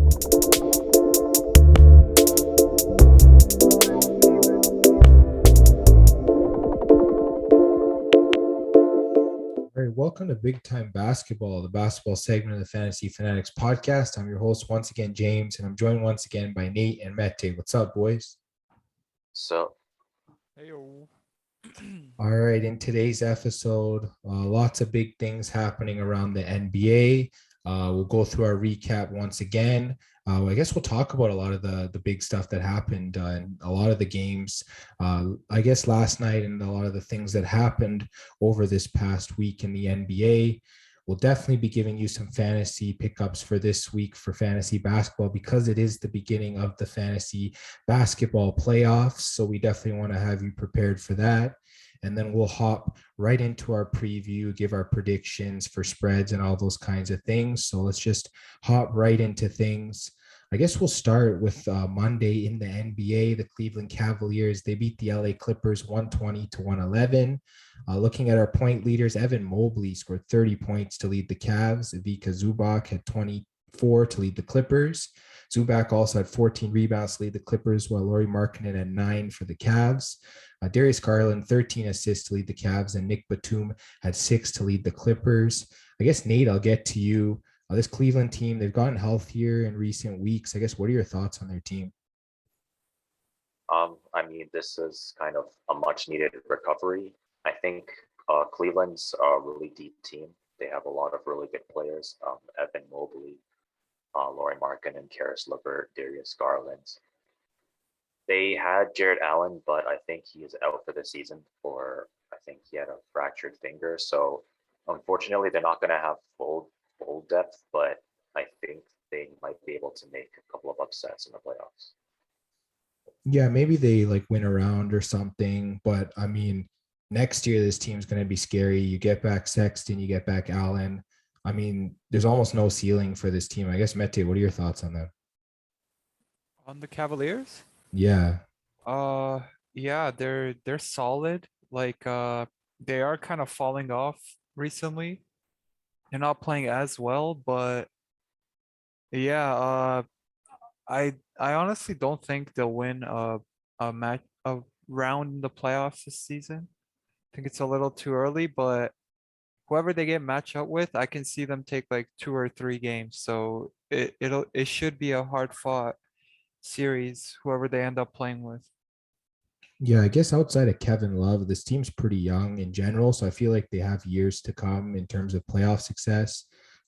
All right, welcome to Big Time Basketball, the basketball segment of the Fantasy Fanatics Podcast. I'm your host once again, James, and I'm joined once again by Nate and Mete. What's up, boys? So, Heyo. All right, in today's episode, lots of big things happening around the NBA. We'll go through our recap once again. I guess we'll talk about a lot of the big stuff that happened in a lot of the games, I guess last night, and a lot of the things that happened over this past week in the NBA. We'll definitely be giving you some fantasy pickups for this week for fantasy basketball because it is the beginning of the fantasy basketball playoffs. So we definitely want to have you prepared for that. And then we'll hop right into our preview, give our predictions for spreads and all those kinds of things. So let's just hop right into things. I guess we'll start with Monday in the NBA. The Cleveland Cavaliers, they beat the LA Clippers 120-111. Looking at our point leaders, Evan Mobley scored 30 points to lead the Cavs. Ivica Zubac had 24 to lead the Clippers. Zubac also had 14 rebounds to lead the Clippers, while Lauri Markkanen had 9 for the Cavs. Darius Garland, 13 assists to lead the Cavs, and Nick Batum had 6 to lead the Clippers. I guess, Nate, I'll get to you. This Cleveland team, they've gotten healthier in recent weeks. I guess, what are your thoughts on their team? this is kind of a much needed recovery. I think Cleveland's a really deep team. They have a lot of really good players. Evan Mobley, Lauri Markkanen, Karis LeVert, Darius Garland. They had Jared Allen, but I think he is out for the season I think he had a fractured finger. So unfortunately, they're not going to have full depth, but I think they might be able to make a couple of upsets in the playoffs. Yeah, maybe they like win around or something, but I mean, next year this team's going to be scary. You get back Sexton, you get back Allen. I mean, there's almost no ceiling for this team. I guess, Mete, what are your thoughts on that? On the Cavaliers? Yeah. Yeah, they're solid. Like they are kind of falling off recently. They're not playing as well, but yeah, I honestly don't think they'll win a round in the playoffs this season. I think it's a little too early, but whoever they get matched up with, I can see them take like 2 or 3 games. So it should be a hard fought series, whoever they end up playing with. Yeah, I guess outside of Kevin Love, this team's pretty young in general. So I feel like they have years to come in terms of playoff success.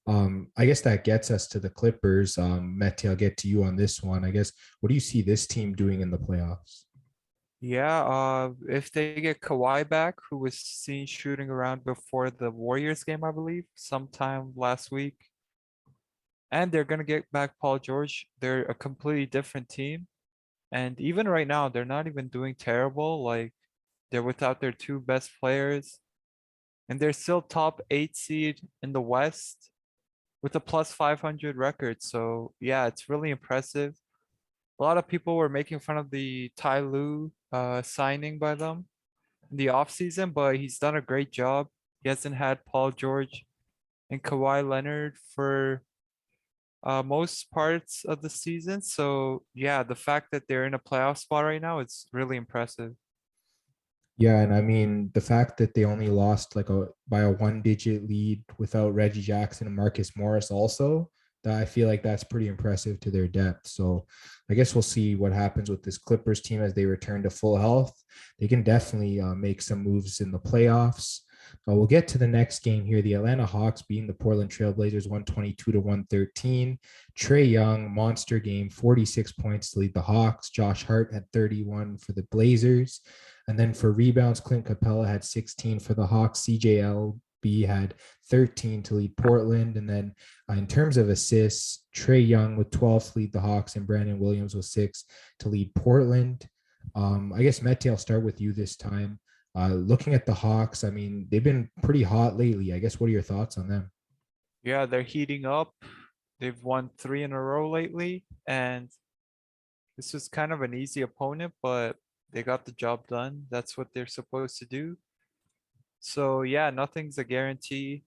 I guess that gets us to the Clippers. Mete, I'll get to you on this one. I guess, what do you see this team doing in the playoffs? Yeah, if they get Kawhi back, who was seen shooting around before the Warriors game, I believe, sometime last week, and they're gonna get back Paul George, they're a completely different team. And even right now, they're not even doing terrible. Like they're without their 2 best players, and they're still top 8 seed in the West with a plus 500 record. So yeah, it's really impressive. A lot of people were making fun of the Ty Lue signing by them in the offseason, but he's done a great job. He hasn't had Paul George and Kawhi Leonard for most parts of the season. So yeah, the fact that they're in a playoff spot right now, it's really impressive. Yeah, and I mean the fact that they only lost by a 1-digit lead without Reggie Jackson and Marcus Morris also, that I feel like that's pretty impressive to their depth. So I guess we'll see what happens with this Clippers team as they return to full health. They can definitely make some moves in the playoffs. We'll get to the next game here. The Atlanta Hawks beating the Portland Trailblazers 122-113. Trae Young, monster game, 46 points to lead the Hawks. Josh Hart had 31 for the Blazers. And then for rebounds, Clint Capella had 16 for the Hawks. CJLB had 13 to lead Portland. And then in terms of assists, Trae Young with 12 to lead the Hawks, and Brandon Williams with 6 to lead Portland. I guess, Mete, I'll start with you this time. Looking at the Hawks, I mean, they've been pretty hot lately. I guess, what are your thoughts on them? Yeah, they're heating up. They've won 3 in a row lately, and this was kind of an easy opponent, but they got the job done. That's what they're supposed to do. So yeah, nothing's a guarantee.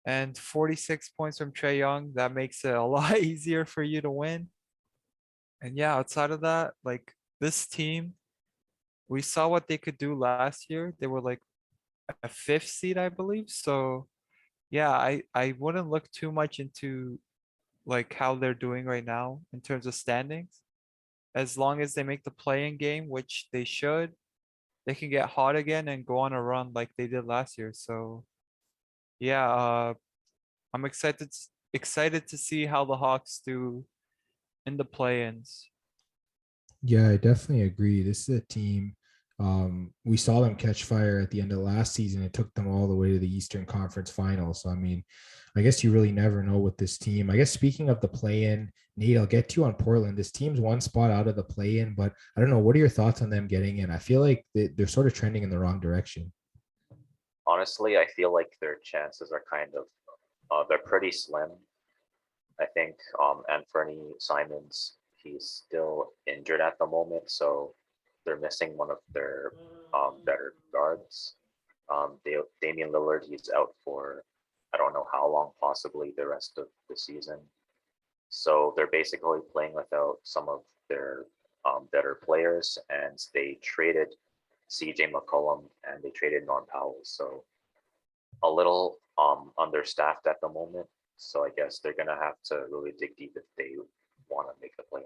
and 46 points from Trae Young. That makes it a lot easier for you to win. And yeah, outside of that, like this team, we saw what they could do last year. They were like a fifth seed, I believe. So yeah, I wouldn't look too much into like how they're doing right now in terms of standings. As long as they make the play-in game, which they should, they can get hot again and go on a run like they did last year. So yeah, I'm excited to see how the Hawks do in the play-ins. Yeah, I definitely agree. This is a team. We saw them catch fire at the end of last season. It took them all the way to the Eastern Conference Finals. So, I mean, I guess you really never know with this team. I guess speaking of the play-in, Nate, I'll get to you on Portland. This team's one spot out of the play-in, but I don't know. What are your thoughts on them getting in? I feel like they're sort of trending in the wrong direction. Honestly, I feel like their chances are kind of they're pretty slim. I think Anthony Simons, he's still injured at the moment, so they're missing one of their better guards. Damian Lillard, he's out for I don't know how long, possibly the rest of the season. So they're basically playing without some of their better players, and they traded CJ McCollum and they traded Norm Powell. So a little understaffed at the moment. So I guess they're gonna have to really dig deep if they want to make the play.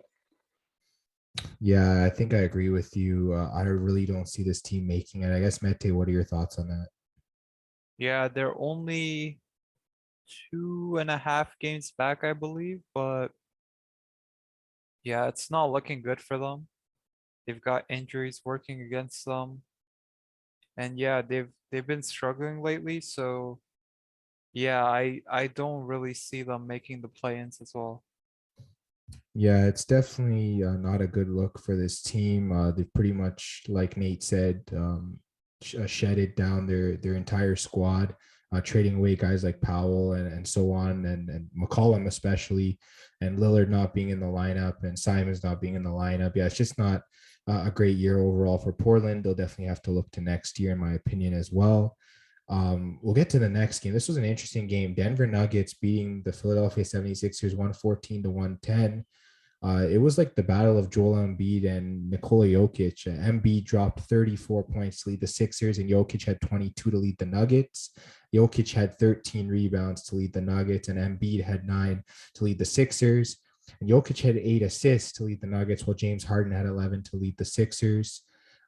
Yeah, I think I agree with you. I really don't see this team making it. I guess, Mete, what are your thoughts on that? Yeah, they're only 2.5 games back, I believe, but yeah, it's not looking good for them. They've got injuries working against them. And yeah, they've been struggling lately, so yeah, I don't really see them making the play-ins as well. Yeah, it's definitely not a good look for this team. They've pretty much, like Nate said, shedded down their entire squad, trading away guys like Powell and so on, and McCollum especially, and Lillard not being in the lineup and Simons not being in the lineup. Yeah, it's just not a great year overall for Portland. They'll definitely have to look to next year, in my opinion, as well. We'll get to the next game. This was an interesting game. Denver Nuggets beating the Philadelphia 76ers 114 to 110. It was like the battle of Joel Embiid and Nikola Jokic. Embiid dropped 34 points to lead the Sixers, and Jokic had 22 to lead the Nuggets. Jokic had 13 rebounds to lead the Nuggets, and Embiid had 9 to lead the Sixers. And Jokic had 8 assists to lead the Nuggets, while James Harden had 11 to lead the Sixers.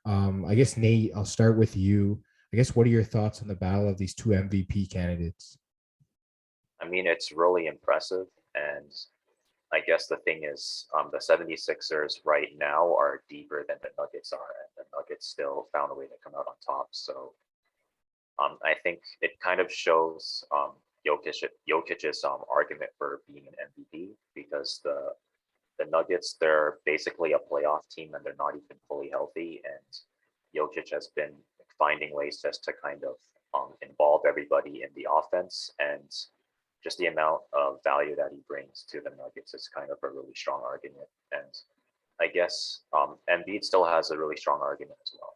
I guess, Nate, I'll start with you. I guess, what are your thoughts on the battle of these two MVP candidates? I mean, it's really impressive. And I guess the thing is, the 76ers right now are deeper than the Nuggets are, and the Nuggets still found a way to come out on top. So I think it kind of shows Jokic's argument for being an MVP, because the Nuggets, they're basically a playoff team and they're not even fully healthy. And Jokic has been finding ways just to kind of involve everybody in the offense, and just the amount of value that he brings to the Nuggets is kind of a really strong argument. And I guess Embiid still has a really strong argument as well.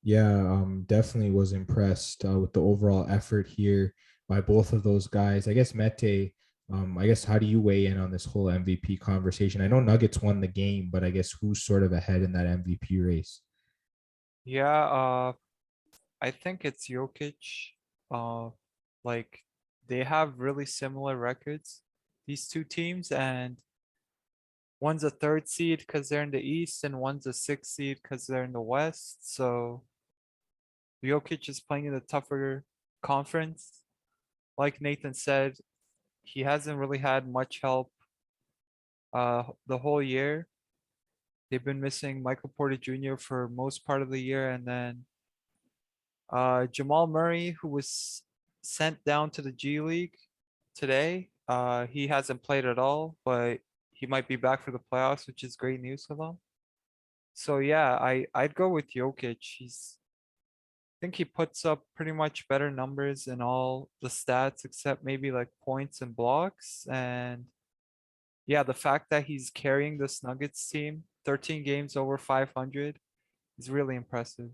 Yeah, definitely was impressed with the overall effort here by both of those guys. I guess, Mete, I guess, how do you weigh in on this whole MVP conversation? I know Nuggets won the game, but I guess who's sort of ahead in that MVP race? Yeah, I think it's Jokic. Uh, like they have really similar records, these two teams, and one's a third seed because they're in the East, and one's a sixth seed because they're in the West. So Jokic is playing in a tougher conference. Like Nathan said, he hasn't really had much help the whole year. They've been missing Michael Porter Jr. for most part of the year, and then Jamal Murray, who was sent down to the G League today, he hasn't played at all, but he might be back for the playoffs, which is great news for them. So yeah, I'd go with Jokic. I think he puts up pretty much better numbers in all the stats except maybe like points and blocks. And yeah, the fact that he's carrying this Nuggets team 13 games over 500 is really impressive.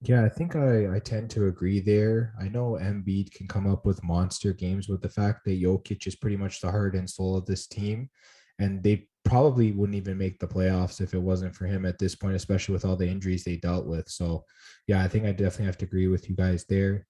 Yeah, I think I tend to agree there. I know Embiid can come up with monster games, but the fact that Jokic is pretty much the heart and soul of this team, and they probably wouldn't even make the playoffs if it wasn't for him at this point, especially with all the injuries they dealt with. So, yeah, I think I definitely have to agree with you guys there.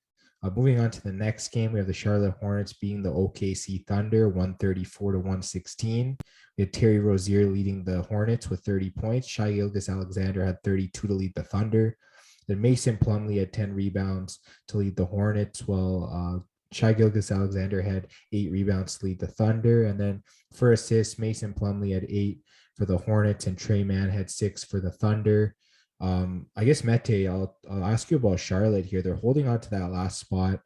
Moving on to the next game, we have the Charlotte Hornets beating the OKC Thunder 134 to 116. We had Terry Rozier leading the Hornets with 30 points. Shai Gilgeous-Alexander had 32 to lead the Thunder. Then Mason Plumlee had 10 rebounds to lead the Hornets, while Shai Gilgeous-Alexander had 8 rebounds to lead the Thunder. And then for assists, Mason Plumlee had 8 for the Hornets, and Trey Mann had 6 for the Thunder. I guess Mete, I'll ask you about Charlotte here. They're holding on to that last spot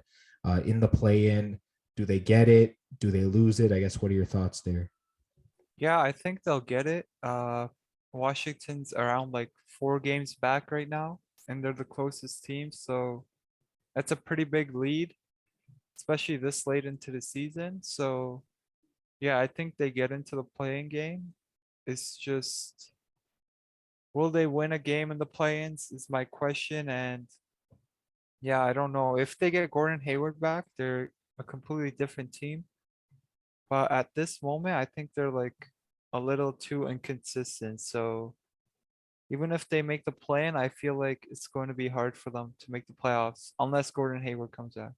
in the play-in. Do they get it? Do they lose it? I guess what are your thoughts there? Yeah, I think they'll get it. Washington's around like 4 games back right now, and they're the closest team, so that's a pretty big lead, especially this late into the season. So yeah, I think they get into the playing game. It's just, will they win a game in the play-ins is my question. And yeah, I don't know. If they get Gordon Hayward back, they're a completely different team. But at this moment, I think they're like a little too inconsistent. So even if they make the play-in, I feel like it's going to be hard for them to make the playoffs unless Gordon Hayward comes out.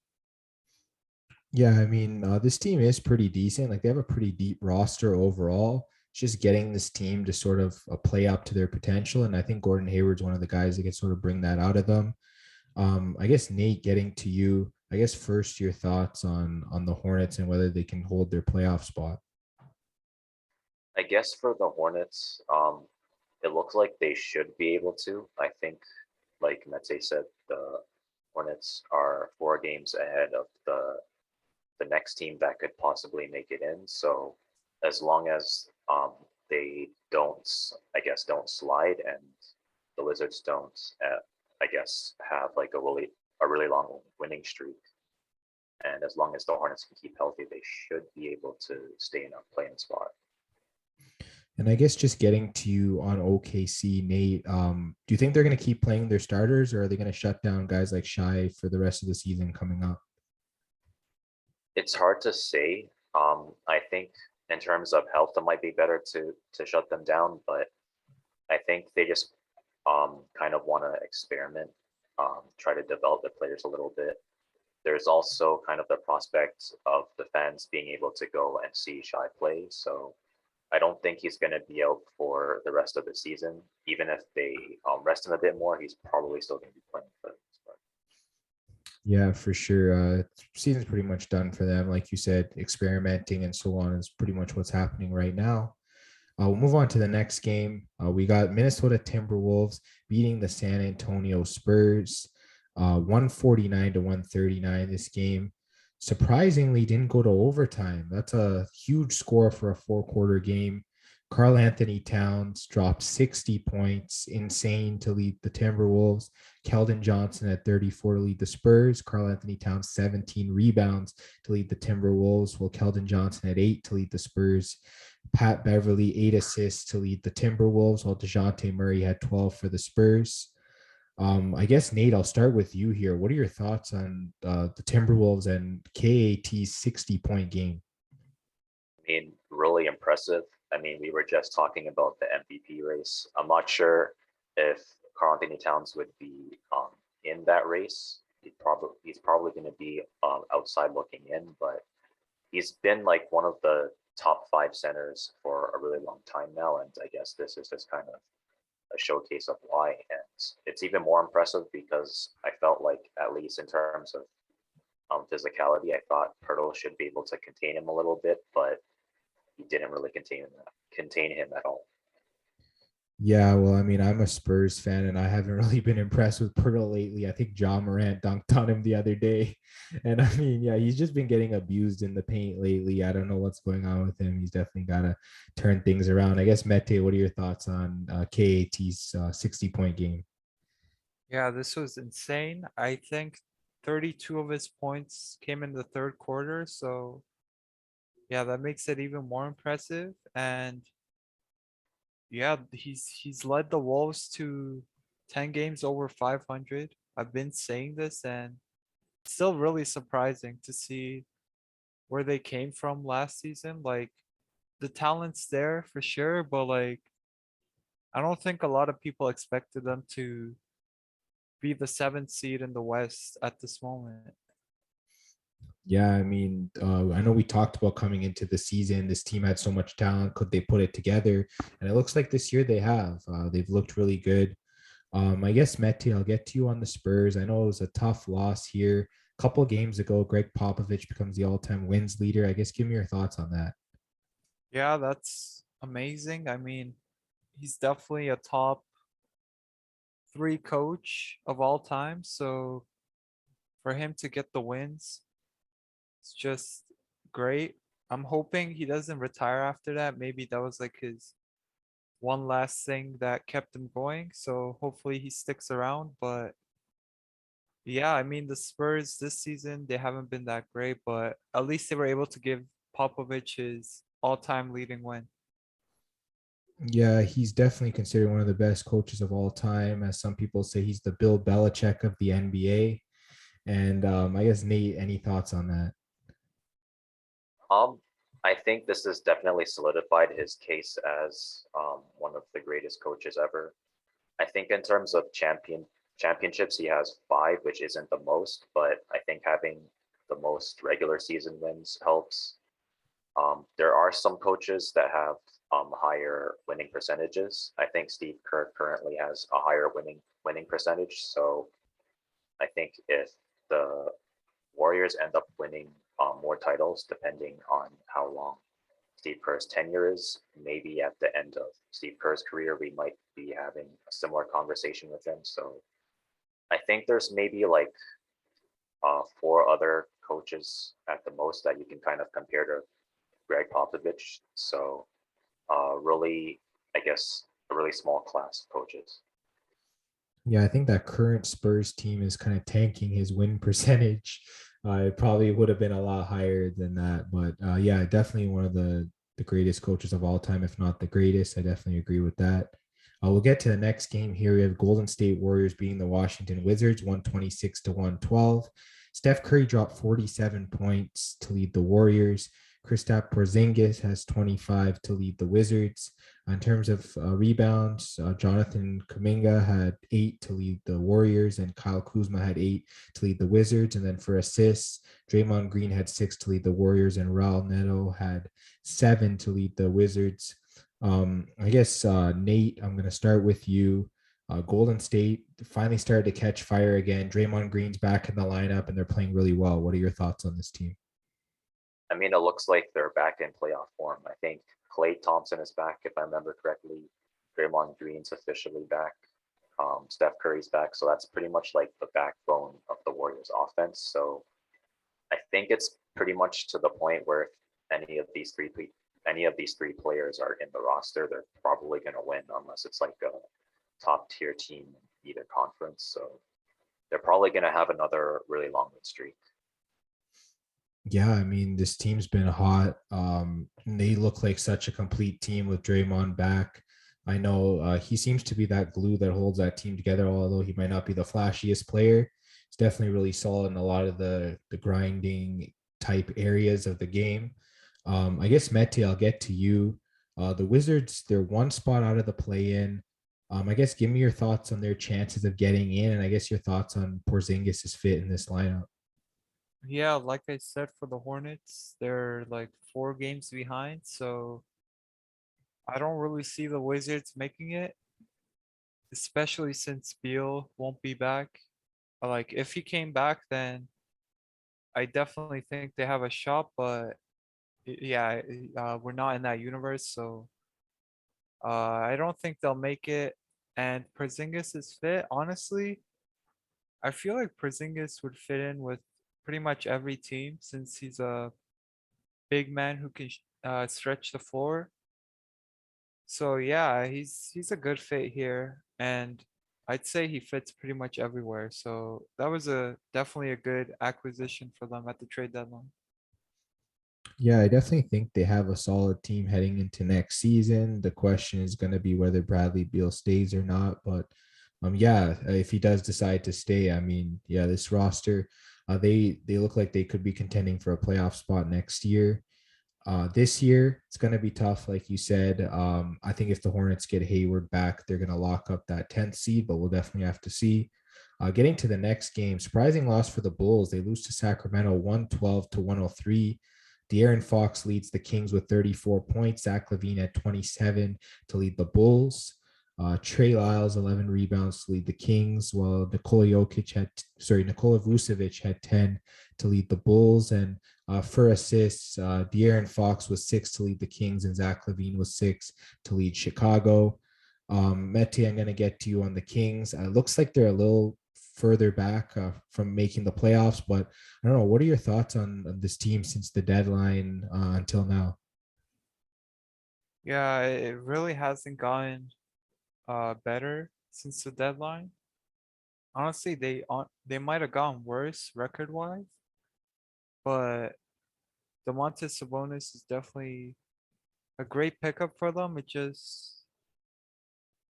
Yeah, I mean, this team is pretty decent. Like they have a pretty deep roster overall. It's just getting this team to sort of play up to their potential. And I think Gordon Hayward's one of the guys that can sort of bring that out of them. I guess Nate, getting to you, I guess first your thoughts on the Hornets and whether they can hold their playoff spot. I guess for the Hornets, it looks like they should be able to. I think, like Mete said, the Hornets are 4 games ahead of the next team that could possibly make it in. So as long as they don't, I guess, don't slide and the Wizards don't, I guess, have like a really long winning streak, and as long as the Hornets can keep healthy, they should be able to stay in a playing spot. And I guess just getting to you on OKC, Nate, do you think they're going to keep playing their starters, or are they going to shut down guys like Shai for the rest of the season coming up? It's hard to say. I think in terms of health, it might be better to shut them down, but I think they just kind of want to experiment, try to develop the players a little bit. There's also kind of the prospect of the fans being able to go and see Shai play. So I don't think he's going to be out for the rest of the season. Even if they rest him a bit more, he's probably still going to be playing for the most part. Yeah, for sure. Season's pretty much done for them. Like you said, experimenting and so on is pretty much what's happening right now. We'll move on to the next game. We got Minnesota Timberwolves beating the San Antonio Spurs, 149 to 139. This game surprisingly didn't go to overtime. That's a huge score for a 4-quarter game. Karl Anthony Towns dropped 60 points, insane, to lead the Timberwolves. Keldon Johnson at 34 to lead the Spurs. Karl Anthony Towns 17 rebounds to lead the Timberwolves, while Keldon Johnson at 8 to lead the Spurs. Pat Beverly 8 assists to lead the Timberwolves, while DeJounte Murray had 12 for the Spurs. I guess, Nate, I'll start with you here. What are your thoughts on the Timberwolves and KAT's 60-point game? I mean, really impressive. I mean, we were just talking about the MVP race. I'm not sure if Karl Anthony Towns would be in that race. He's probably going to be outside looking in, but he's been like one of the top 5 centers for a really long time now, and I guess this is just kind of a showcase of why. And it's even more impressive because I felt like, at least in terms of physicality, I thought Pirtle should be able to contain him a little bit, but he didn't really contain him at all. Yeah, well, I mean, I'm a Spurs fan, and I haven't really been impressed with Pirtle lately. I think Ja Morant dunked on him the other day. And I mean, yeah, he's just been getting abused in the paint lately. I don't know what's going on with him. He's definitely got to turn things around. I guess, Mete, what are your thoughts on KAT's 60-point game? Yeah, this was insane. I think 32 of his points came in the third quarter. So yeah, that makes it even more impressive. And yeah, he's led the Wolves to 10 games over 500. I've been saying this, and it's still really surprising to see where they came from last season. Like the talent's there for sure, but like I don't think a lot of people expected them to be the seventh seed in the West at this moment. Yeah, I mean, I know we talked about coming into the season. This team had so much talent. Could they put it together? And it looks like this year they have. They've looked really good. I guess Mete, I'll get to you on the Spurs. I know it was a tough loss here. A couple games ago, Greg Popovich becomes the all-time wins leader. I guess give me your thoughts on that. Yeah, that's amazing. I mean, he's definitely a top three coach of all time. So for him to get the wins, it's just great. I'm hoping he doesn't retire after that. Maybe that was like his one last thing that kept him going. So hopefully he sticks around. But yeah, I mean, the Spurs this season, they haven't been that great, but at least they were able to give Popovich his all time leading win. Yeah, he's definitely considered one of the best coaches of all time. As some people say, he's the Bill Belichick of the NBA. And I guess, Nate, any thoughts on that? I think this has definitely solidified his case as one of the greatest coaches ever. I think in terms of championships, he has 5, which isn't the most, but I think having the most regular season wins helps. There are some coaches that have higher winning percentages. I think Steve Kerr currently has a higher winning percentage. So I think if the Warriors end up winning more titles, depending on how long Steve Kerr's tenure is, maybe at the end of Steve Kerr's career, we might be having a similar conversation with him. So I think there's maybe like 4 other coaches at the most that you can kind of compare to Greg Popovich. So really, I guess, a really small class of coaches. Yeah, I think that current Spurs team is kind of tanking his win percentage. It probably would have been a lot higher than that, but yeah, definitely one of the greatest coaches of all time, if not the greatest. I definitely agree with that. We'll get to the next game here. We have Golden State Warriors beating the Washington Wizards 126 to 112. Steph Curry dropped 47 points to lead the Warriors. Kristaps Porzingis has 25 to lead the Wizards. In terms of rebounds, Jonathan Kuminga had 8 to lead the Warriors, and Kyle Kuzma had 8 to lead the Wizards. And then for assists, Draymond Green had 6 to lead the Warriors, and Raul Neto had 7 to lead the Wizards. I guess, Nate, I'm going to start with you. Golden State finally started to catch fire again. Draymond Green's back in the lineup, and they're playing really well. What are your thoughts on this team? I mean, it looks like they're back in playoff form. I think Klay Thompson is back, if I remember correctly. Draymond Green's officially back. Steph Curry's back. So that's pretty much like the backbone of the Warriors offense. So I think it's pretty much to the point where if any of these three players are in the roster, they're probably going to win unless it's like a top tier team in either conference. So they're probably going to have another really long win streak. Yeah, I mean, this team's been hot. They look like such a complete team with Draymond back. I know he seems to be that glue that holds that team together, although he might not be the flashiest player. He's definitely really solid in a lot of the grinding type areas of the game. I guess, Mete, I'll get to you. The Wizards, they're one spot out of the play-in. I guess give me your thoughts on their chances of getting in, and I guess your thoughts on Porzingis' fit in this lineup. Yeah, like I said, for the Hornets, they're like 4 games behind. So I don't really see the Wizards making it, especially since Beal won't be back. Like, if he came back, then I definitely think they have a shot. But yeah, we're not in that universe. So I don't think they'll make it. And Porzingis is fit. Honestly, I feel like Porzingis would fit in with pretty much every team since he's a big man who can stretch the floor. So yeah, he's a good fit here, and I'd say he fits pretty much everywhere. So that was a definitely a good acquisition for them at the trade deadline. Yeah, I definitely think they have a solid team heading into next season. The question is going to be whether Bradley Beal stays or not. But Yeah, if he does decide to stay, I mean, yeah, this roster, they look like they could be contending for a playoff spot next year. This year, it's going to be tough, like you said. I think if the Hornets get Hayward back, they're going to lock up that 10th seed, but we'll definitely have to see. Getting to the next game, surprising loss for the Bulls. They lose to Sacramento 112-103. De'Aaron Fox leads the Kings with 34 points. Zach LaVine at 27 to lead the Bulls. Trey Lyles, 11 rebounds to lead the Kings, while Nikola Vucevic had 10 to lead the Bulls. And for assists, De'Aaron Fox was 6 to lead the Kings, and Zach LaVine was 6 to lead Chicago. Mete, I'm going to get to you on the Kings. It looks like they're a little further back from making the playoffs, but I don't know. What are your thoughts on this team since the deadline until now? Yeah, it really hasn't gotten better since the deadline. Honestly, they might have gotten worse record wise, but Domantas Sabonis is definitely a great pickup for them. It just,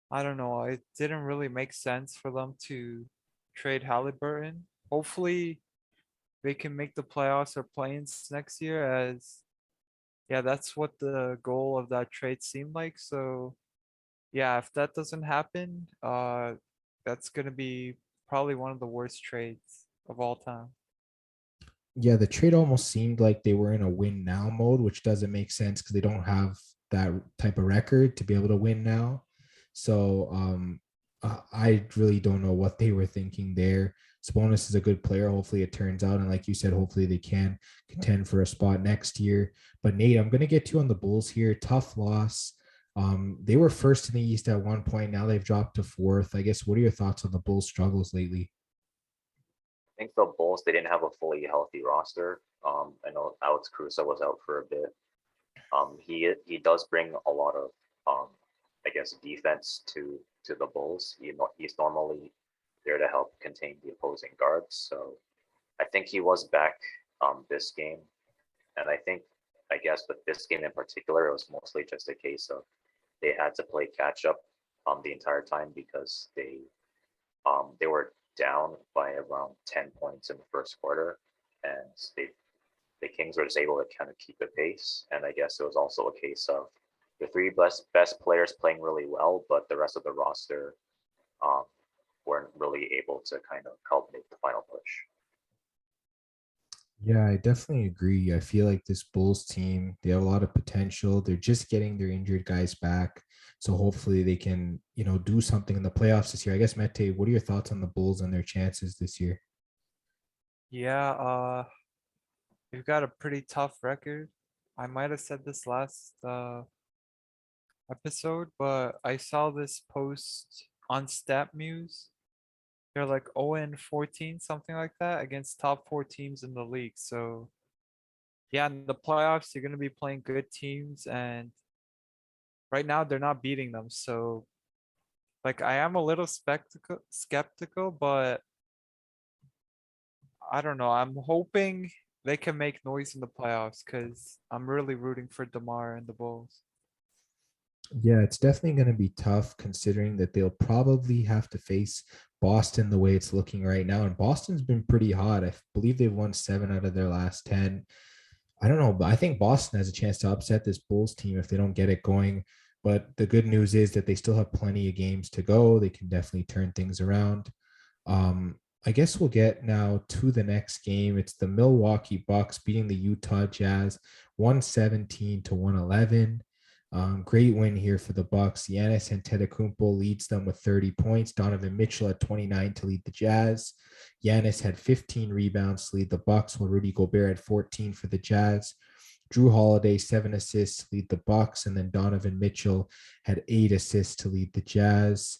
I don't know, it didn't really make sense for them to trade Halliburton. Hopefully, they can make the playoffs or play-ins next year, as yeah, that's what the goal of that trade seemed like. So yeah, if that doesn't happen, that's gonna be probably one of the worst trades of all time. Yeah, the trade almost seemed like they were in a win now mode, which doesn't make sense because they don't have that type of record to be able to win now. So I really don't know what they were thinking there. Sabonis is a good player. Hopefully it turns out. And like you said, hopefully they can contend for a spot next year. But Nate, I'm going to get you on the Bulls here. Tough loss. They were first in the East at one point. Now they've dropped to fourth. I guess, what are your thoughts on the Bulls' struggles lately? I think the Bulls, they didn't have a fully healthy roster. I know Alex Caruso was out for a bit. He does bring a lot of I guess defense to the Bulls. He's normally there to help contain the opposing guards. So I think he was back this game, and I guess with this game in particular, it was mostly just a case of they had to play catch up the entire time because they were down by around 10 points in the first quarter, and the Kings were just able to kind of keep the pace. And I guess it was also a case of the three best players playing really well, but the rest of the roster um, weren't really able to kind of culminate the final push. Yeah, I definitely agree. I feel like this Bulls team, they have a lot of potential. They're just getting their injured guys back. So hopefully they can, do something in the playoffs this year. I guess, Mete, what are your thoughts on the Bulls and their chances this year? Yeah, we've got a pretty tough record. I might have said this last episode, but I saw this post on StatMuse. They're like 0-14, something like that, against top four teams in the league. So yeah, in the playoffs, you're gonna be playing good teams, and right now they're not beating them. So like I am a little skeptical, but I don't know. I'm hoping they can make noise in the playoffs because I'm really rooting for DeMar and the Bulls. Yeah, it's definitely going to be tough considering that they'll probably have to face Boston the way it's looking right now. And Boston's been pretty hot. I believe they've won 7 out of their last 10. I don't know, but I think Boston has a chance to upset this Bulls team if they don't get it going. But the good news is that they still have plenty of games to go. They can definitely turn things around. I guess we'll get now to the next game. It's the Milwaukee Bucks beating the Utah Jazz 117-111. Great win here for the Bucks. Giannis Antetokounmpo leads them with 30 points. Donovan Mitchell at 29 to lead the Jazz. Giannis had 15 rebounds to lead the Bucks, while Rudy Gobert had 14 for the Jazz. Drew Holiday 7 assists to lead the Bucks, and then Donovan Mitchell had 8 assists to lead the Jazz.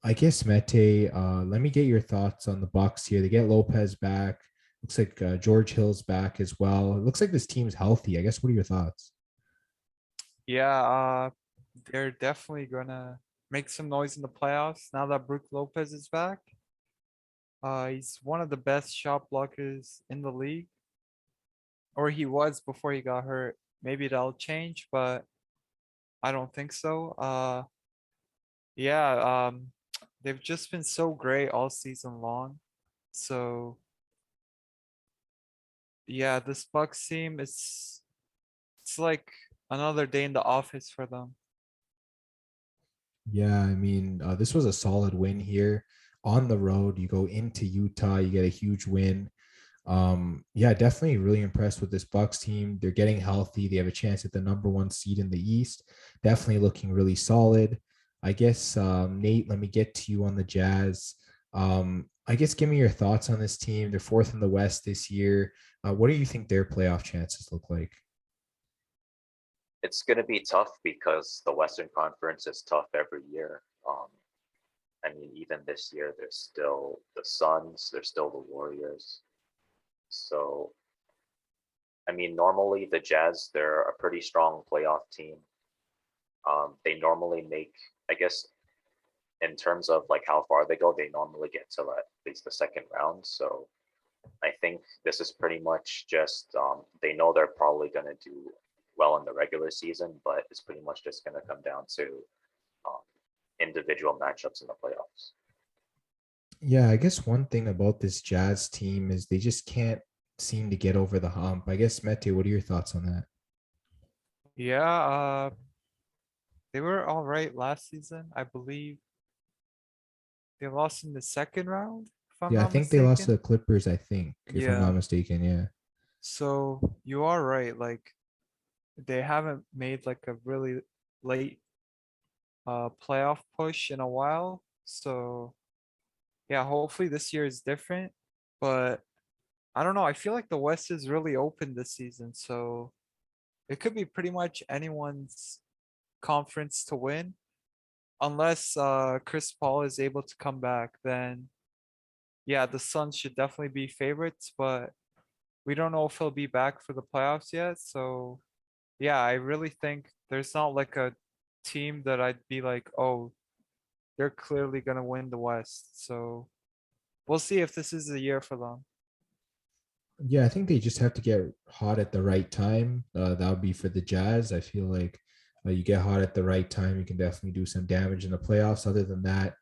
I guess, Mete, let me get your thoughts on the Bucks here. They get Lopez back. Looks like George Hill's back as well. It looks like this team's healthy. I guess, what are your thoughts? Yeah, they're definitely gonna make some noise in the playoffs now that Brook Lopez is back. He's one of the best shot blockers in the league, or he was before he got hurt. Maybe that'll change, but I don't think so. Yeah, They've just been so great all season long. So yeah, this Bucks team it's like another day in the office for them. Yeah, I mean, this was a solid win here on the road. You go into Utah, you get a huge win. Yeah, definitely really impressed with this Bucks team. They're getting healthy. They have a chance at the number one seed in the East. Definitely looking really solid. I guess Nate, let me get to you on the Jazz. I guess give me your thoughts on this team. They're fourth in the West this year. What do you think their playoff chances look like? It's going to be tough because the Western Conference is tough every year. I mean, even this year, there's still the Suns, there's still the Warriors. So, I mean, normally the Jazz, they're a pretty strong playoff team. They normally make, I guess, in terms of like how far they go, they normally get to at least the second round. So I think this is pretty much just they know they're probably going to do well in the regular season, but it's pretty much just going to come down to um, individual matchups in the playoffs. Yeah, I guess one thing about this Jazz team is they just can't seem to get over the hump. I guess Mete, what are your thoughts on that? Yeah, they were all right last season. I believe they lost in the second round, if I'm Yeah, I not think they lost to mistaken. the Clippers, I think, if I'm not Yeah. mistaken. Yeah. So you are right. Like they haven't made like a really late playoff push in a while. So yeah, hopefully this year is different. But I don't know. I feel like the West is really open this season. So it could be pretty much anyone's conference to win. Unless Chris Paul is able to come back, then yeah, the Suns should definitely be favorites, but we don't know if he'll be back for the playoffs yet. So yeah, I really think there's not like a team that I'd be like, oh, they're clearly gonna win the West. So we'll see if this is the year for them. Yeah, I think they just have to get hot at the right time. That would be for the Jazz. I feel like you get hot at the right time, you can definitely do some damage in the playoffs. Other than that,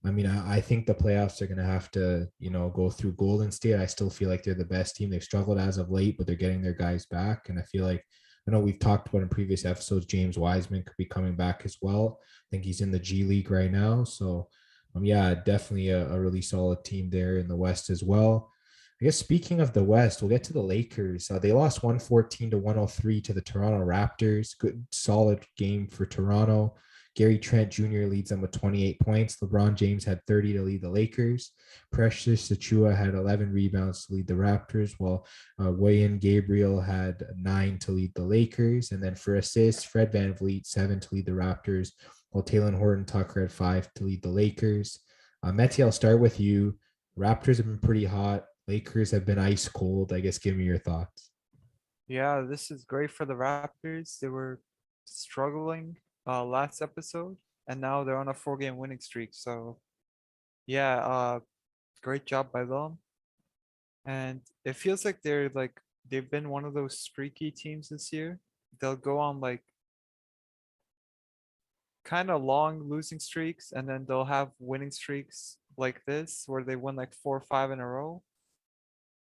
I mean, I think the playoffs are going to have to, go through Golden State. I still feel like they're the best team. They've struggled as of late, but they're getting their guys back. And I feel like, I know we've talked about in previous episodes, James Wiseman could be coming back as well. I think he's in the G League right now. So, yeah, definitely a really solid team there in the West as well. I guess speaking of the West, we'll get to the Lakers. They lost 114 to 103 to the Toronto Raptors. Good, solid game for Toronto. Gary Trent Jr. leads them with 28 points. LeBron James had 30 to lead the Lakers. Precious Achua had 11 rebounds to lead the Raptors, while Wayne Gabriel had 9 to lead the Lakers. And then for assists, Fred VanVleet, 7 to lead the Raptors, while Taylor Horton Tucker had 5 to lead the Lakers. Mete, I'll start with you. Raptors have been pretty hot. Lakers have been ice cold. I guess give me your thoughts. Yeah, this is great for the Raptors. They were struggling last episode, and now they're on a 4-game winning streak. So yeah, great job by them. And it feels like they've been one of those streaky teams this year. They'll go on like kind of long losing streaks, and then they'll have winning streaks like this where they win like 4 or 5 in a row.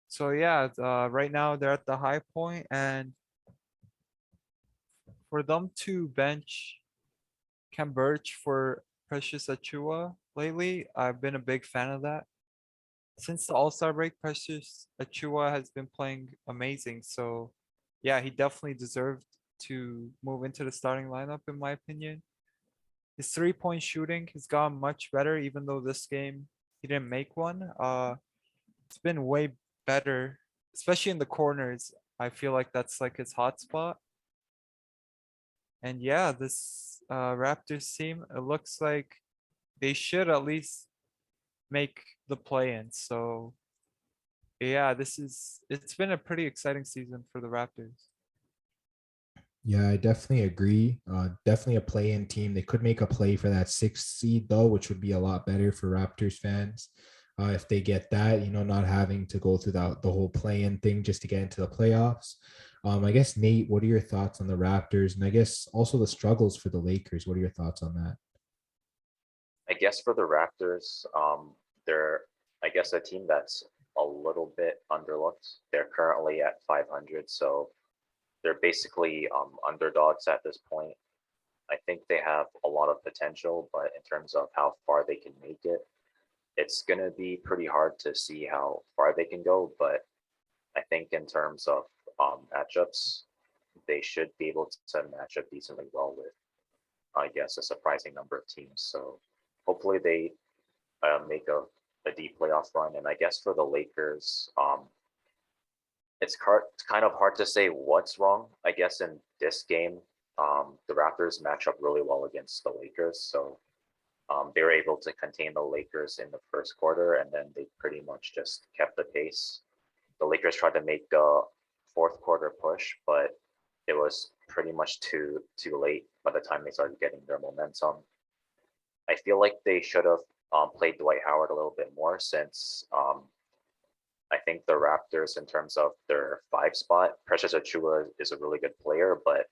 So yeah, right now they're at the high point, and for them to bench Cam Birch for Precious Achua lately, I've been a big fan of that. Since the All-Star break, Precious Achua has been playing amazing. So yeah, he definitely deserved to move into the starting lineup, in my opinion. His 3-point shooting has gotten much better, even though this game he didn't make one. It's been way better, especially in the corners. I feel like that's like his hot spot. And yeah, this Raptors team, it looks like they should at least make the play-in. So yeah, it's been a pretty exciting season for the Raptors. Yeah, I definitely agree. Definitely a play-in team. They could make a play for that sixth seed though, which would be a lot better for Raptors fans. If they get that, not having to go through the whole play-in thing just to get into the playoffs. I guess Nate, what are your thoughts on the Raptors, and I guess also the struggles for the Lakers? What are your thoughts on that? I guess for the Raptors, they're I guess a team that's a little bit underlooked. They're currently at 500, so they're basically underdogs at this point. I think they have a lot of potential, but in terms of how far they can make it, it's gonna be pretty hard to see how far they can go. But I think in terms of matchups, they should be able to match up decently well with, I guess, a surprising number of teams. So hopefully they make a deep playoff run. And I guess for the Lakers, it's kind of hard to say what's wrong. I guess in this game, the Raptors match up really well against the Lakers. So they were able to contain the Lakers in the first quarter, and then they pretty much just kept the pace. The Lakers tried to make a fourth quarter push, but it was pretty much too late by the time they started getting their momentum. I feel like they should have played Dwight Howard a little bit more since I think the Raptors, in terms of their 5 spot, Precious Achua is a really good player, but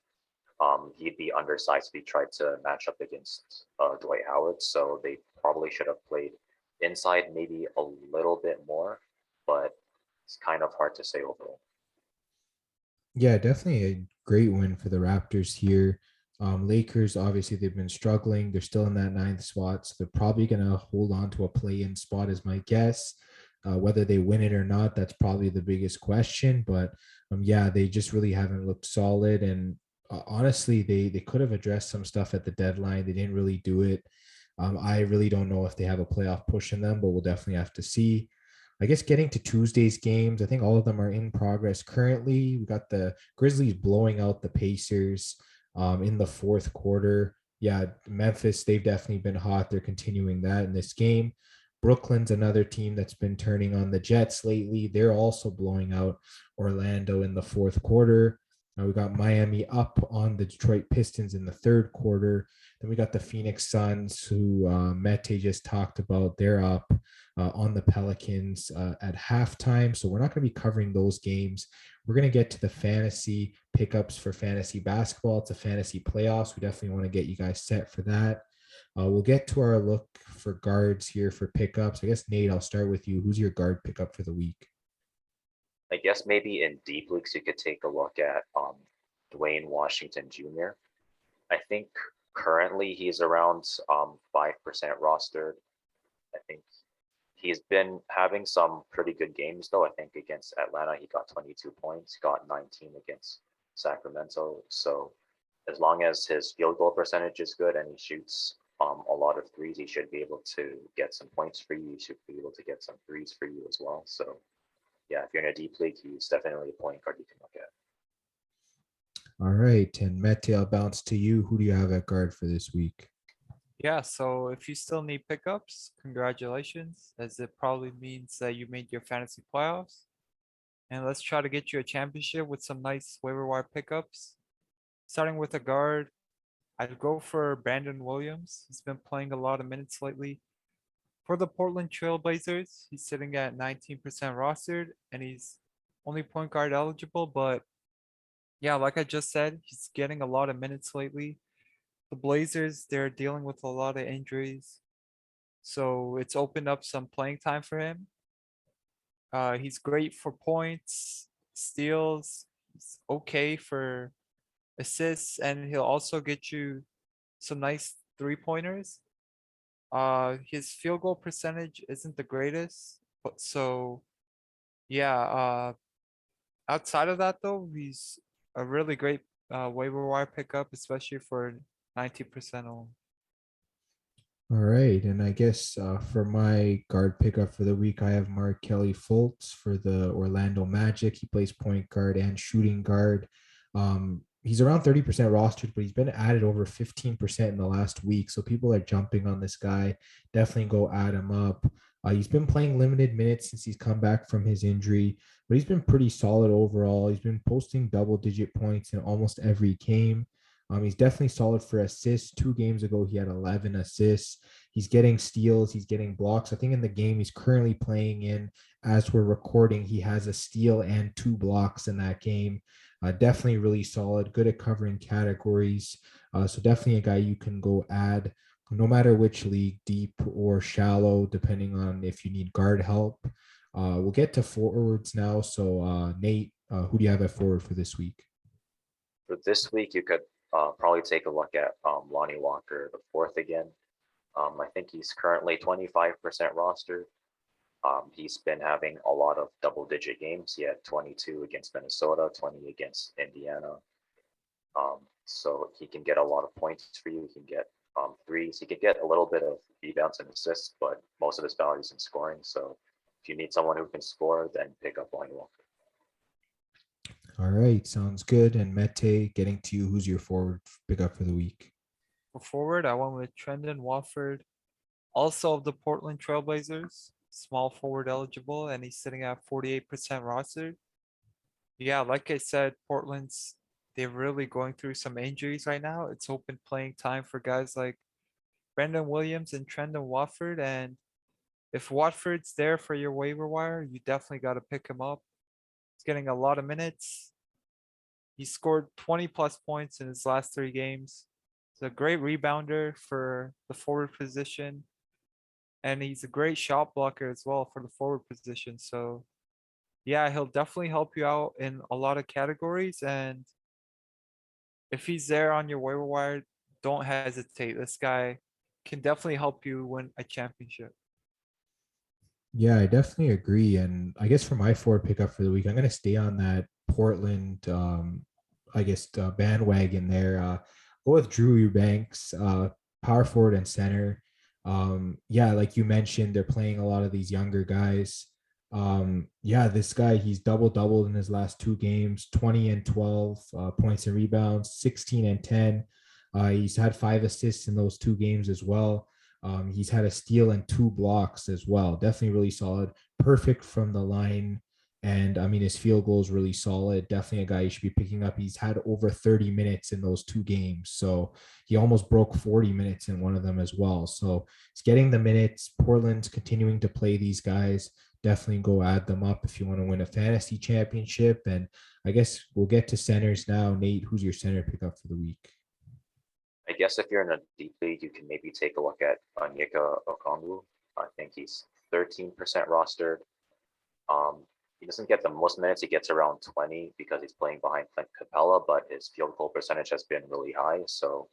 he'd be undersized if he tried to match up against Dwight Howard. So they probably should have played inside maybe a little bit more, but it's kind of hard to say overall. Yeah, definitely a great win for the Raptors here. Lakers, obviously, they've been struggling. They're still in that 9th spot, so they're probably going to hold on to a play-in spot, is my guess. Whether they win it or not, that's probably the biggest question. But yeah, they just really haven't looked solid. And honestly, they could have addressed some stuff at the deadline. They didn't really do it. I really don't know if they have a playoff push in them, but we'll definitely have to see. I guess getting to Tuesday's games, I think all of them are in progress currently. We got the Grizzlies blowing out the Pacers in the fourth quarter. Yeah, Memphis, they've definitely been hot. They're continuing that in this game. Brooklyn's another team that's been turning on the Jets lately. They're also blowing out Orlando in the fourth quarter. We got Miami up on the Detroit Pistons in the third quarter. Then we got the Phoenix Suns, who Mete just talked about. They're up on the Pelicans at halftime. So we're not going to be covering those games. We're going to get to the fantasy pickups for fantasy basketball. It's a fantasy playoffs. We definitely want to get you guys set for that. We'll get to our look for guards here for pickups. I guess, Nate, I'll start with you. Who's your guard pickup for the week? I guess maybe in deep leagues you could take a look at Dwayne Washington Jr. I think currently he's around 5% rostered. I think he's been having some pretty good games though. I think against Atlanta he got 22 points, got 19 against Sacramento. So as long as his field goal percentage is good and he shoots a lot of threes, he should be able to get some points for you. He should be able to get some threes for you as well. So yeah, if you're in a deep league, he's definitely a point guard you can look at. All right. And Mete, I'll bounce to you. Who do you have at guard for this week? Yeah, so if you still need pickups, congratulations, as it probably means that you made your fantasy playoffs. And let's try to get you a championship with some nice waiver wire pickups. Starting with a guard, I'd go for Brandon Williams. He's been playing a lot of minutes lately. For the Portland Trailblazers, he's sitting at 19% rostered and he's only point guard eligible. But yeah, like I just said, he's getting a lot of minutes lately. The Blazers, they're dealing with a lot of injuries. So it's opened up some playing time for him. He's great for points, steals. He's okay for assists, and he'll also get you some nice 3-pointers. His field goal percentage isn't the greatest, but so yeah. Outside of that though, he's a really great waiver wire pickup, especially for 90% owned. All right. And I guess for my guard pickup for the week, I have Markelly Fultz for the Orlando Magic. He plays point guard and shooting guard. He's around 30% rostered, but he's been added over 15% in the last week. So people are jumping on this guy. Definitely go add him up. He's been playing limited minutes since he's come back from his injury, but he's been pretty solid overall. He's been posting double-digit points in almost every game. He's definitely solid for assists. 2 games ago, he had 11 assists. He's getting steals. He's getting blocks. I think in the game he's currently playing in, as we're recording, he has a steal and 2 blocks in that game. Definitely really solid, good at covering categories. So definitely a guy you can go add. no matter which league, deep or shallow, depending on if you need guard help. We'll get to forwards now. So, Nate, who do you have at forward for this week? For this week, you could probably take a look at Lonnie Walker the fourth again. I think he's currently 25% rostered. He's been having a lot of double-digit games. He had 22 against Minnesota, 20 against Indiana. So he can get a lot of points for you. He can get threes. He can get a little bit of rebounds and assists, but most of his value is in scoring. So if you need someone who can score, then pick up Lonnie Walker. All right, sounds good. And Mete, getting to you, who's your forward pickup for the week? For forward, I went with Trendon Watford, also of the Portland Trailblazers, small forward eligible, and he's sitting at 48% rostered. Yeah, like I said, they're really going through some injuries right now. It's open playing time for guys like Brendan Williams and Trendon Watford. And if Watford's there for your waiver wire, you definitely got to pick him up. He's getting a lot of minutes. He scored 20 plus points in his last 3 games. He's a great rebounder for the forward position. And he's a great shot blocker as well for the forward position. So yeah, he'll definitely help you out in a lot of categories. And if he's there on your waiver wire, don't hesitate. This guy can definitely help you win a championship. Yeah, I definitely agree. And I guess for my forward pickup for the week, I'm going to stay on that Portland, bandwagon there. Go with Drew Eubanks, power forward and center. Yeah, like you mentioned, they're playing a lot of these younger guys. Yeah, this guy, he's doubled in his last 2 games, 20 and 12 points and rebounds, 16 and 10. He's had 5 assists in those 2 games as well. He's had a steal and 2 blocks as well. Definitely really solid. Perfect from the line. And I mean, his field goal is really solid. Definitely a guy you should be picking up. He's had over 30 minutes in those 2 games. So he almost broke 40 minutes in one of them as well. So he's getting the minutes. Portland's continuing to play these guys. Definitely go add them up if you want to win a fantasy championship. And I guess we'll get to centers now. Nate, who's your center pickup for the week? I guess if you're in a deep league, you can maybe take a look at Onyeka Okongwu. I think he's 13% rostered. He doesn't get the most minutes. He gets around 20 because he's playing behind Clint Capella, but his field goal percentage has been really high. So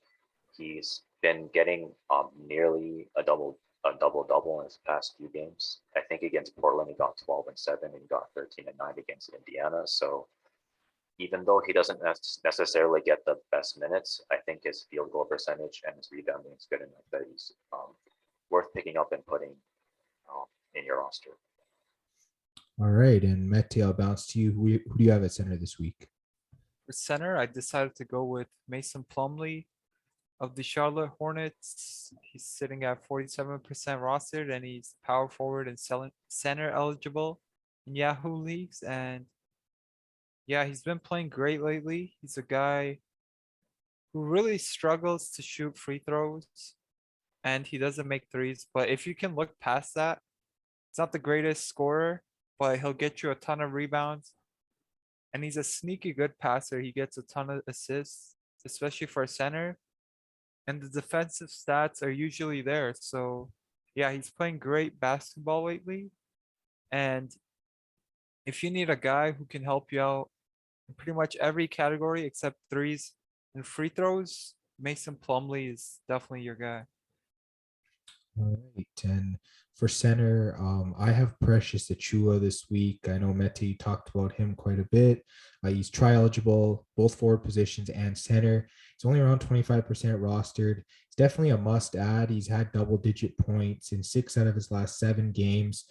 he's been getting nearly a double in his past few games. I think against Portland, he got 12 and 7, and he got 13 and 9 against Indiana. So even though he doesn't necessarily get the best minutes, I think his field goal percentage and his rebounding is good enough that he's worth picking up and putting in your roster. All right. And Mete, I'll bounce to you. Who do you have at center this week? For center, I decided to go with Mason Plumlee of the Charlotte Hornets. He's sitting at 47% rostered, and he's power forward and center eligible in Yahoo leagues. And yeah, he's been playing great lately. He's a guy who really struggles to shoot free throws, and he doesn't make threes. But if you can look past that, he's not the greatest scorer, but he'll get you a ton of rebounds. And he's a sneaky good passer. He gets a ton of assists, especially for a center. And the defensive stats are usually there. So yeah, he's playing great basketball lately. And if you need a guy who can help you out in pretty much every category except threes and free throws, Mason Plumlee is definitely your guy. All right. And for center, I have Precious Achua this week. I know Mete talked about him quite a bit. He's tri-eligible, both forward positions and center. He's only around 25% rostered. He's definitely a must-add. He's had double-digit points in 6 out of his last 7 games.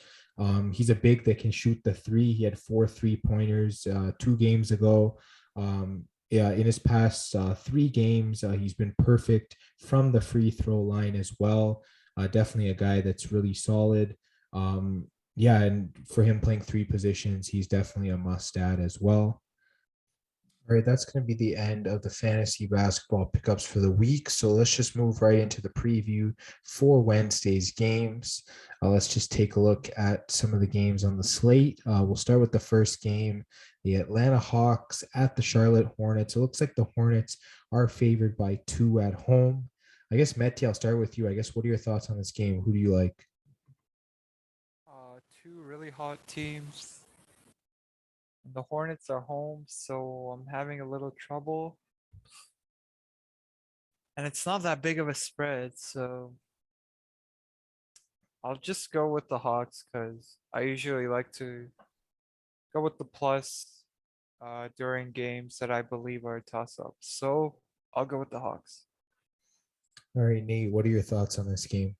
He's a big that can shoot the 3. He had 4 3-pointers 2 games ago. Yeah, in his past 3 games, he's been perfect from the free throw line as well. Definitely a guy that's really solid. Yeah, and for him playing 3 positions, he's definitely a must-add as well. All right, that's going to be the end of the fantasy basketball pickups for the week. So let's just move right into the preview for Wednesday's games. Let's just take a look at some of the games on the slate. We'll start with the first game, the Atlanta Hawks at the Charlotte Hornets. It looks like the Hornets are favored by 2 at home. I guess Mete, I'll start with you. I guess what are your thoughts on this game? Who do you like? Two really hot teams. The Hornets are home, so I'm having a little trouble. And it's not that big of a spread, so I'll just go with the Hawks because I usually like to go with the plus during games that I believe are toss-ups. So I'll go with the Hawks. All right, Nate, what are your thoughts on this game?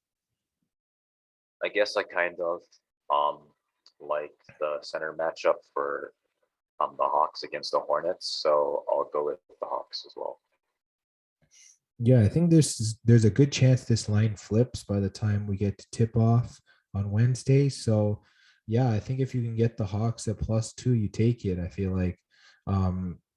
I guess I kind of um like the center matchup for the Hawks against the Hornets, so I'll go with the Hawks as well. Yeah, I think there's a good chance this line flips by the time we get to tip off on Wednesday. So yeah, I think if you can get the Hawks at +2, you take it. I feel like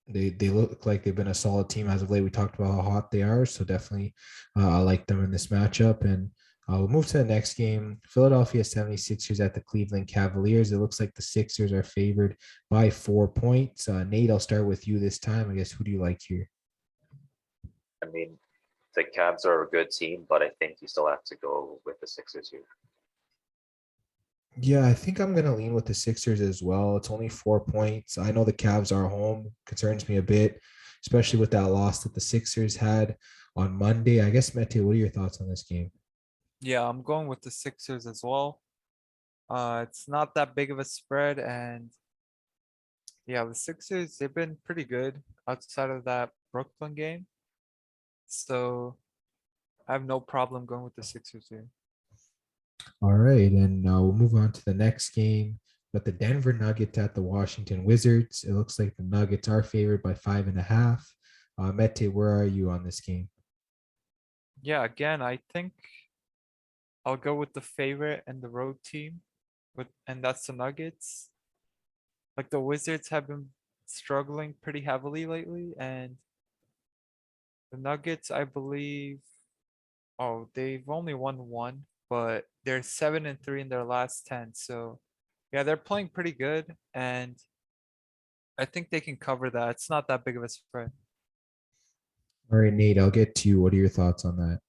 they look like they've been a solid team as of late. We talked about how hot they are, so definitely I like them in this matchup. And we'll move to the next game. Philadelphia 76ers at the Cleveland Cavaliers. It looks like the Sixers are favored by 4 points. Nate, I'll start with you this time. I guess who do you like here? I mean, the Cavs are a good team, but I think you still have to go with the Sixers here. Yeah, I think I'm gonna lean with the Sixers as well. It's only 4 points. I know the Cavs are home, concerns me a bit, especially with that loss that the Sixers had on Monday. I guess Mete, what are your thoughts on this game? Yeah, I'm going with the Sixers as well. It's not that big of a spread, and yeah, the Sixers, they've been pretty good outside of that Brooklyn game. So I have no problem going with the Sixers here. All right, and we'll move on to the next game. But the Denver Nuggets at the Washington Wizards. It looks like the Nuggets are favored by 5.5. Mete, where are you on this game? Yeah, again, I think I'll go with the favorite and the road team, and that's the Nuggets. Like the Wizards have been struggling pretty heavily lately, and the Nuggets, I believe, oh, they've only won one, but they're 7-3 in their last 10. So yeah, they're playing pretty good, and I think they can cover that. It's not that big of a spread. All right, Nate, I'll get to you. What are your thoughts on that?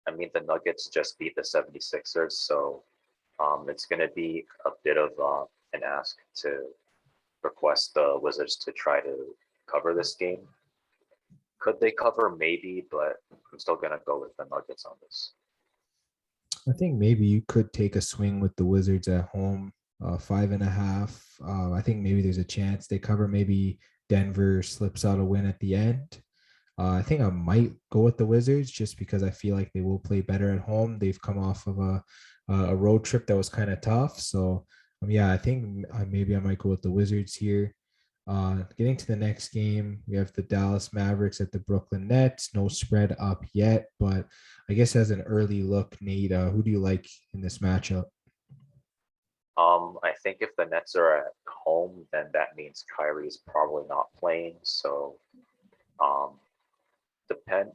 I mean, the Nuggets just beat the 76ers, so it's going to be a bit of an ask to request the Wizards to try to cover this game. Could they cover? Maybe, but I'm still going to go with the Nuggets on this. I think maybe you could take a swing with the Wizards at home, 5.5. I think maybe there's a chance they cover. Maybe Denver slips out a win at the end. I think I might go with the Wizards just because I feel like they will play better at home. They've come off of a road trip that was kind of tough. So yeah, I think maybe I might go with the Wizards here. Getting to the next game, we have the Dallas Mavericks at the Brooklyn Nets. No spread up yet, but I guess as an early look, Nate, who do you like in this matchup? I think if the Nets are at home, then that means Kyrie's probably not playing. So, depends.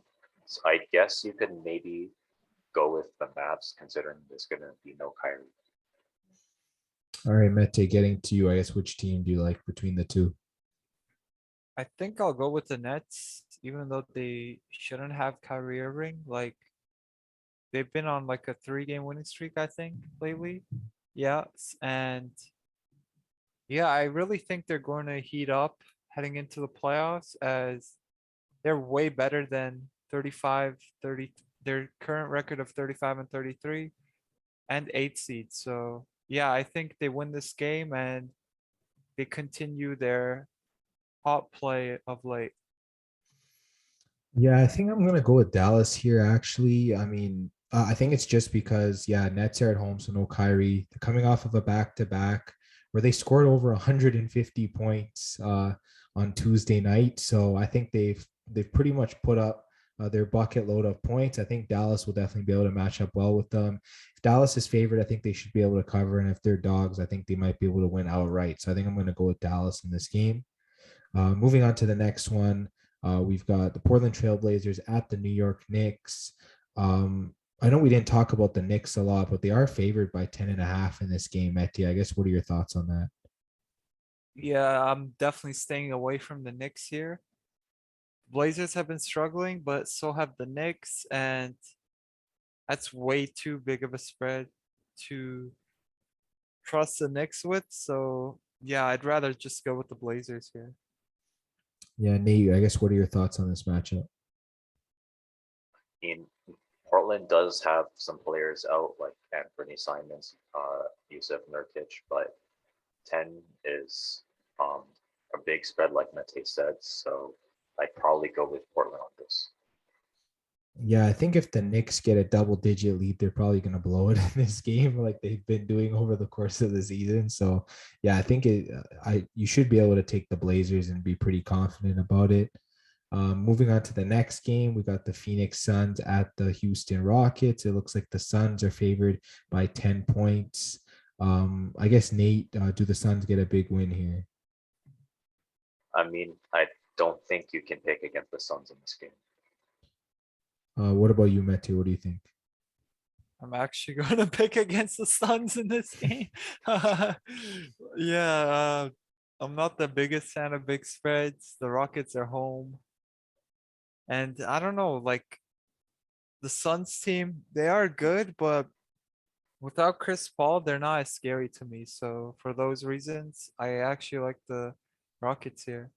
I guess you could maybe go with the Mavs, considering there's going to be no Kyrie. All right, Mete, getting to you. I guess which team do you like between the two? I think I'll go with the Nets, even though they shouldn't have Kyrie Irving. Like they've been on like a 3-game winning streak, I think, lately. Yeah, and yeah, I really think they're going to heat up heading into the playoffs as they're way better than 35, 30, their current record of 35-33 and 8 seeds. So yeah, I think they win this game and they continue their hot play of late. Yeah, I think I'm gonna go with Dallas here. Actually, I mean, I think it's just because yeah, Nets are at home, so no Kyrie. They're coming off of a back-to-back where they scored over 150 points on Tuesday night. So I think they've pretty much put up their bucket load of points. I think Dallas will definitely be able to match up well with them. If Dallas is favored, I think they should be able to cover, and if they're dogs, I think they might be able to win outright. So I think I'm going to go with Dallas in this game. Moving on to the next one, we've got the Portland Trailblazers at the New York Knicks. I know we didn't talk about the Knicks a lot, but they are favored by 10.5 in this game, Mete. I guess what are your thoughts on that? Yeah, I'm definitely staying away from the Knicks here. Blazers have been struggling, but so have the Knicks, and that's way too big of a spread to trust the Knicks with. So yeah, I'd rather just go with the Blazers here. Yeah, Nate, I guess what are your thoughts on this matchup? In Portland does have some players out like Anthony Simons, Yusuf Nurkic, but 10 is a big spread, like Mete said. So I'd probably go with Portland on this. Yeah, I think if the Knicks get a double-digit lead, they're probably going to blow it in this game, like they've been doing over the course of the season. So, yeah, I think you should be able to take the Blazers and be pretty confident about it. Moving on to the next game, we got the Phoenix Suns at the Houston Rockets. It looks like the Suns are favored by 10 points. I guess, Nate, do the Suns get a big win here? I mean, I don't think you can pick against the Suns in this game. What about you, Mete? What do you think? I'm actually going to pick against the Suns in this game. Yeah, I'm not the biggest fan of big spreads. The Rockets are home. And I don't know, like the Suns team, they are good, but without Chris Paul, they're not as scary to me. So for those reasons, I actually like the Rockets here.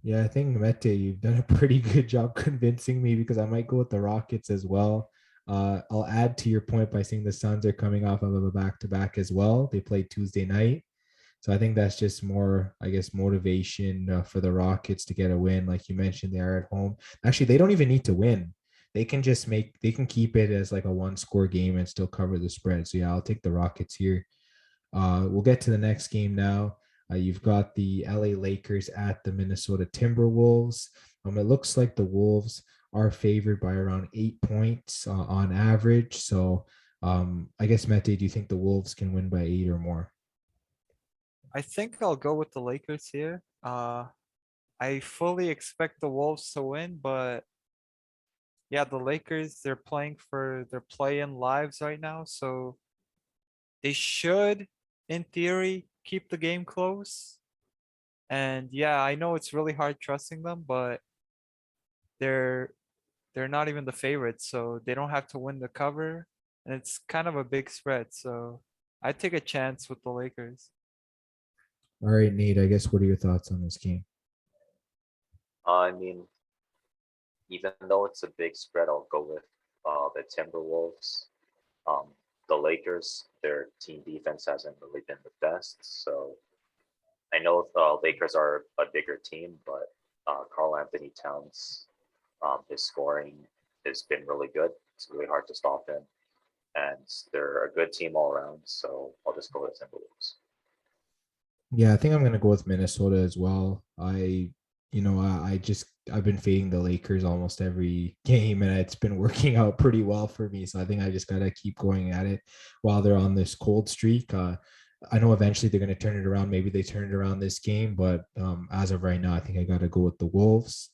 Yeah, I think Mete, you've done a pretty good job convincing me because I might go with the Rockets as well. I'll add to your point by saying the Suns are coming off of a back-to-back as well. They played Tuesday night. So I think that's just more, I guess, motivation for the Rockets to get a win. Like you mentioned, they are at home. Actually, they don't even need to win. They can keep it as like a one-score game and still cover the spread. So yeah, I'll take the Rockets here. We'll get to the next game now. You've got the LA Lakers at the Minnesota Timberwolves. It looks like the Wolves are favored by around 8 points on average. So I guess, Mete, do you think the Wolves can win by 8 or more? I think I'll go with the Lakers here. I fully expect the Wolves to win, but yeah, the Lakers, they're playing for their play-in lives right now, so they should, in theory, keep the game close. And yeah, I know it's really hard trusting them, but they're they're not even the favorites, so they don't have to win the cover, and it's kind of a big spread. So I take a chance with the Lakers. All right, Nate, I guess what are your thoughts on this game? I mean, even though it's a big spread, I'll go with the Timberwolves. Um, the Lakers, their team defense hasn't really been the best. So I know the Lakers are a bigger team, but Karl Anthony Towns, his scoring has been really good. It's really hard to stop him. And they're a good team all around. So I'll just go with Timberwolves. Yeah, I think I'm gonna go with Minnesota as well. I've been fading the Lakers almost every game, and it's been working out pretty well for me. So I think I just gotta keep going at it while they're on this cold streak. I know eventually they're gonna turn it around. Maybe they turn it around this game, but as of right now, I think I gotta go with the Wolves.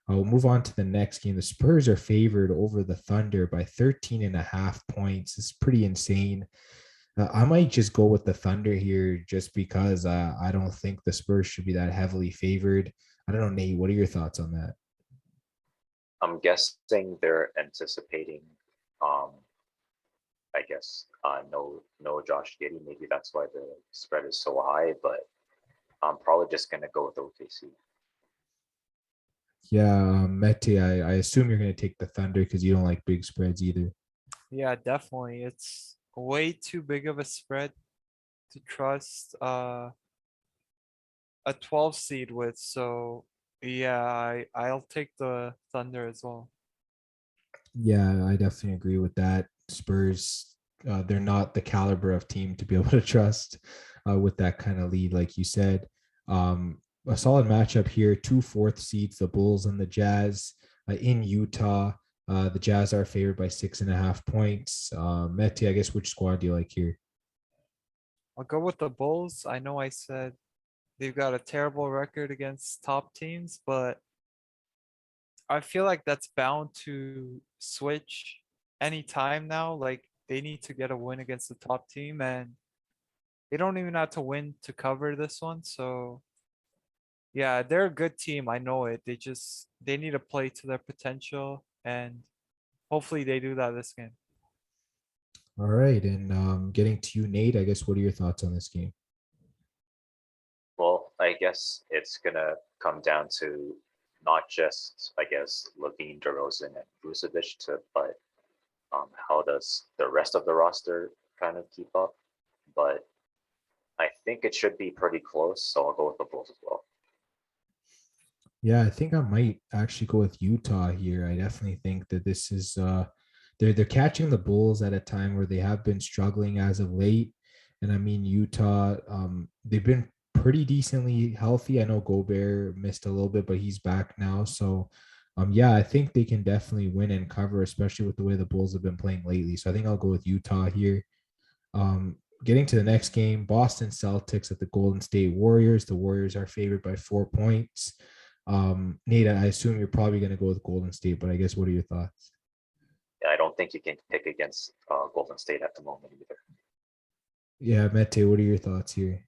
We'll move on to the next game. The Spurs are favored over the Thunder by 13 and a half points. It's pretty insane. I might just go with the Thunder here just because I don't think the Spurs should be that heavily favored. I don't know, Nate, what are your thoughts on that? I'm guessing they're anticipating, um, I guess, no Josh Giddey. Maybe that's why the spread is so high. But I'm probably just gonna go with OKC. Yeah, Mete, I assume you're going to take the Thunder because you don't like big spreads either. Yeah, definitely. It's way too big of a spread to trust a 12 seed with. So yeah, I'll take the Thunder as well. Yeah, I definitely agree with that. Spurs, they're not the caliber of team to be able to trust with that kind of lead, like you said. A solid matchup here, two fourth seeds, the Bulls and the Jazz in Utah. The Jazz are favored by 6.5 points. Mete, I guess which squad do you like here? I'll go with the Bulls. I know I said they've got a terrible record against top teams, but I feel like that's bound to switch anytime now. Like they need to get a win against the top team, and they don't even have to win to cover this one. So Yeah, they're a good team. I know it. They need to play to their potential, and hopefully they do that this game. All right, and getting to you, Nate. I guess what are your thoughts on this game? Well, I guess it's gonna come down to not just, I guess, Levine, DeRozan, and Vucevic, but how does the rest of the roster kind of keep up? But I think it should be pretty close, so I'll go with the Bulls as well. Yeah, I think I might actually go with Utah here. I definitely think that this is they're catching the Bulls at a time where they have been struggling as of late. And I mean Utah, they've been pretty decently healthy. I know Gobert missed a little bit, but he's back now. So yeah, I think they can definitely win and cover, especially with the way the Bulls have been playing lately. So I think I'll go with Utah here. Getting to the next game, Boston Celtics at the Golden State Warriors. The Warriors are favored by 4 points. Nate, I assume you're probably going to go with Golden State, but I guess what are your thoughts? I don't think you can pick against Golden State at the moment either. Yeah, Mete, what are your thoughts here?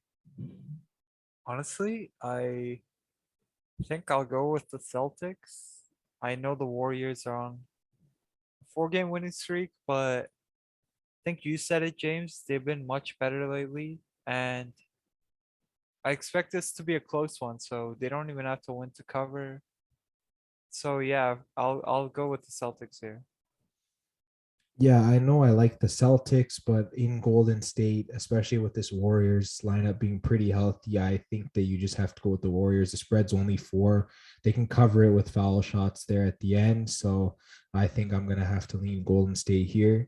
Honestly, I think I'll go with the Celtics. I know the Warriors are on a 4-game winning streak, but I think you said it, James. They've been much better lately, and I expect this to be a close one. So they don't even have to win to cover. So yeah, I'll go with the Celtics here. Yeah, I know I like the Celtics, but in Golden State, especially with this Warriors lineup being pretty healthy, I think that you just have to go with the Warriors. The spread's only 4. They can cover it with foul shots there at the end. So I think I'm going to have to lean Golden State here.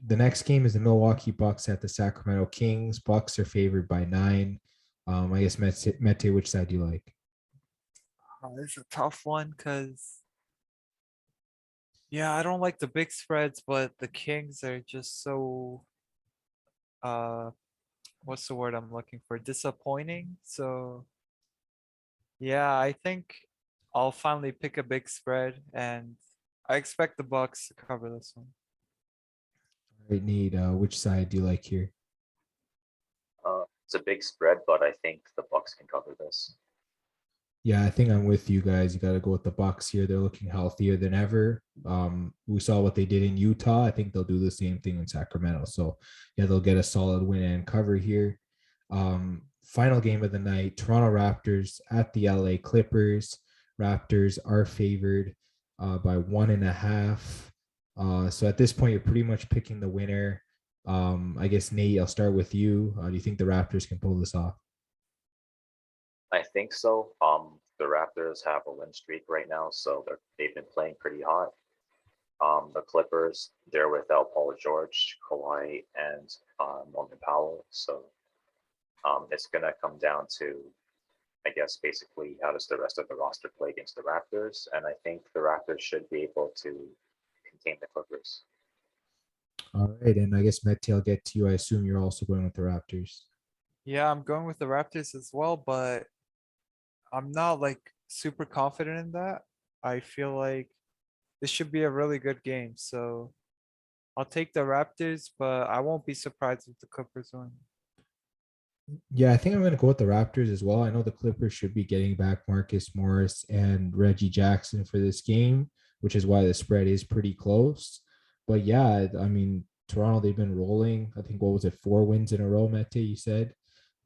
The next game is the Milwaukee Bucks at the Sacramento Kings. Bucks are favored by 9. I guess Mete, which side do you like? This is a tough one because yeah, I don't like the big spreads, but the Kings are just so uh what's the word I'm looking for? Disappointing. So yeah, I think I'll finally pick a big spread, and I expect the Bucks to cover this one. All right, Nate, which side do you like here? It's a big spread, but I think the Bucks can cover this. Yeah, I think I'm with you guys. You got to go with the Bucks here. They're looking healthier than ever. We saw what they did in Utah. I think they'll do the same thing in Sacramento. So yeah, they'll get a solid win and cover here. Final game of the night: Toronto Raptors at the LA Clippers. Raptors are favored by 1.5. So at this point, you're pretty much picking the winner. I guess Nate, I'll start with you. Do you think the Raptors can pull this off? I think so. The Raptors have a win streak right now, so they've been playing pretty hot. The Clippers, they're without Paul George, Kawhi, and Norman Powell. So it's going to come down to, I guess, basically how does the rest of the roster play against the Raptors? And I think the Raptors should be able to contain the Clippers. All right, and I guess Mete, I'll get to you. I assume you're also going with the Raptors. Yeah, I'm going with the Raptors as well, but I'm not like super confident in that. I feel like this should be a really good game. So I'll take the Raptors, but I won't be surprised if the Clippers win. Yeah, I think I'm going to go with the Raptors as well. I know the Clippers should be getting back Marcus Morris and Reggie Jackson for this game, which is why the spread is pretty close. But yeah, I mean, Toronto, they've been rolling. I think, what was it, 4 wins in a row, Mete, you said?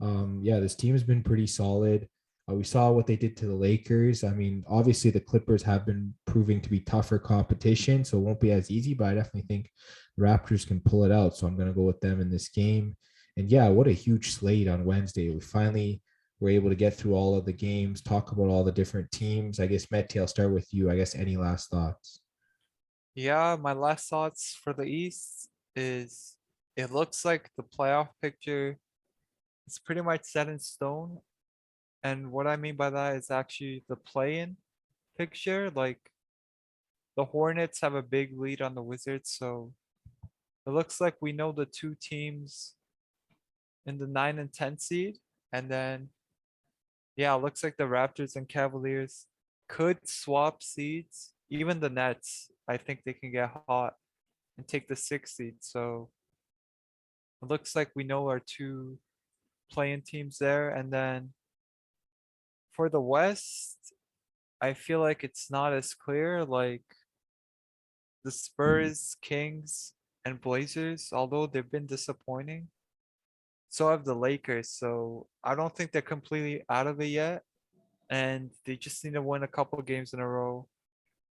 Yeah, this team has been pretty solid. We saw what they did to the Lakers. I mean, obviously the Clippers have been proving to be tougher competition, so it won't be as easy, but I definitely think the Raptors can pull it out. So I'm going to go with them in this game. And yeah, what a huge slate on Wednesday. We finally were able to get through all of the games, talk about all the different teams. I guess, Mete, I'll start with you. I guess any last thoughts? Yeah, my last thoughts for the East is it looks like the playoff picture is pretty much set in stone. And what I mean by that is actually the play-in picture. Like the Hornets have a big lead on the Wizards, so it looks like we know the two teams in the 9 and 10 seed. And then yeah, it looks like the Raptors and Cavaliers could swap seeds. Even the Nets, I think they can get hot and take the 6th seed. So it looks like we know our two playing teams there. And then For the West, I feel like it's not as clear. Like the Spurs, Kings, and Blazers, although they've been disappointing, so have the Lakers. So I don't think they're completely out of it yet. And they just need to win a couple of games in a row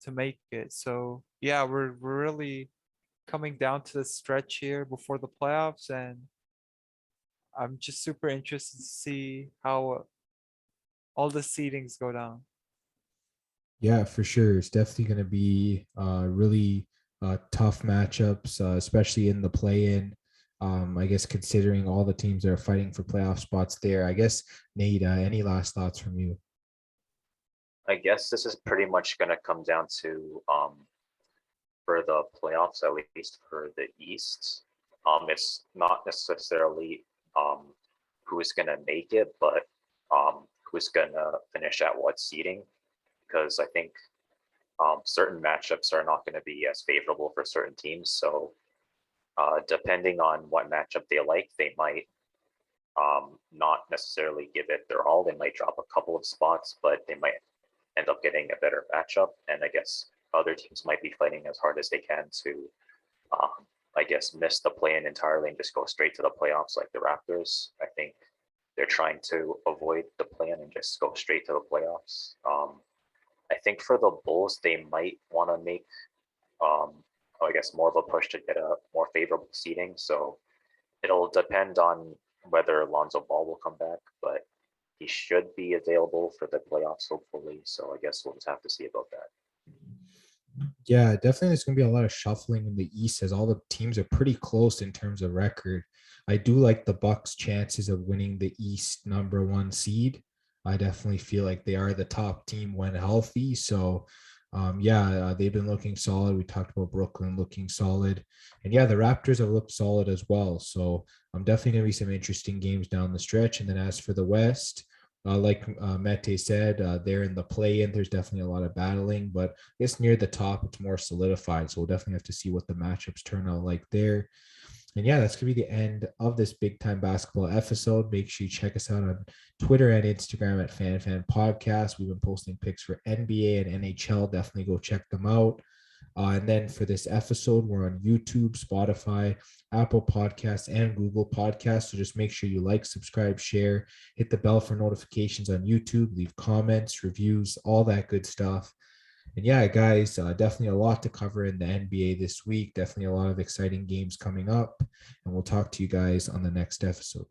to make it. So yeah, we're really coming down to the stretch here before the playoffs, and I'm just super interested to see how all the seedings go down. Yeah, for sure. It's definitely going to be really tough matchups, especially in the play-in. I guess considering all the teams that are fighting for playoff spots there. I guess, Nate, any last thoughts from you? I guess this is pretty much going to come down to for the playoffs, at least for the East. It's not necessarily who's going to make it, but who's going to finish at what seeding. Because I think certain matchups are not going to be as favorable for certain teams. So depending on what matchup they like, they might not necessarily give it their all. They might drop a couple of spots, but they might end up getting a better matchup. And I guess other teams might be fighting as hard as they can to, I guess, miss the play-in entirely and just go straight to the playoffs like the Raptors. I think they're trying to avoid the play-in and just go straight to the playoffs. I think for the Bulls, they might want to make, I guess, more of a push to get a more favorable seeding. So it'll depend on whether Lonzo Ball will come back, but he should be available for the playoffs, hopefully. So I guess we'll just have to see about that. Yeah, definitely there's going to be a lot of shuffling in the East as all the teams are pretty close in terms of record. I do like the Bucks' chances of winning the East #1 seed. I definitely feel like they are the top team when healthy. So, they've been looking solid. We talked about Brooklyn looking solid. And yeah, the Raptors have looked solid as well. So I'm definitely going to be some interesting games down the stretch. And then as for the West, like Mete said, they're in the play-in. There's definitely a lot of battling, but I guess near the top, it's more solidified. So we'll definitely have to see what the matchups turn out like there. And yeah, that's going to be the end of this big time basketball episode. Make sure you check us out on Twitter and Instagram at Fan Podcast. We've been posting pics for NBA and NHL. Definitely go check them out. And then for this episode, we're on YouTube, Spotify, Apple Podcasts, and Google Podcasts. So just make sure you like, subscribe, share, hit the bell for notifications on YouTube, leave comments, reviews, all that good stuff. And yeah, guys, definitely a lot to cover in the NBA this week. Definitely a lot of exciting games coming up. And we'll talk to you guys on the next episode.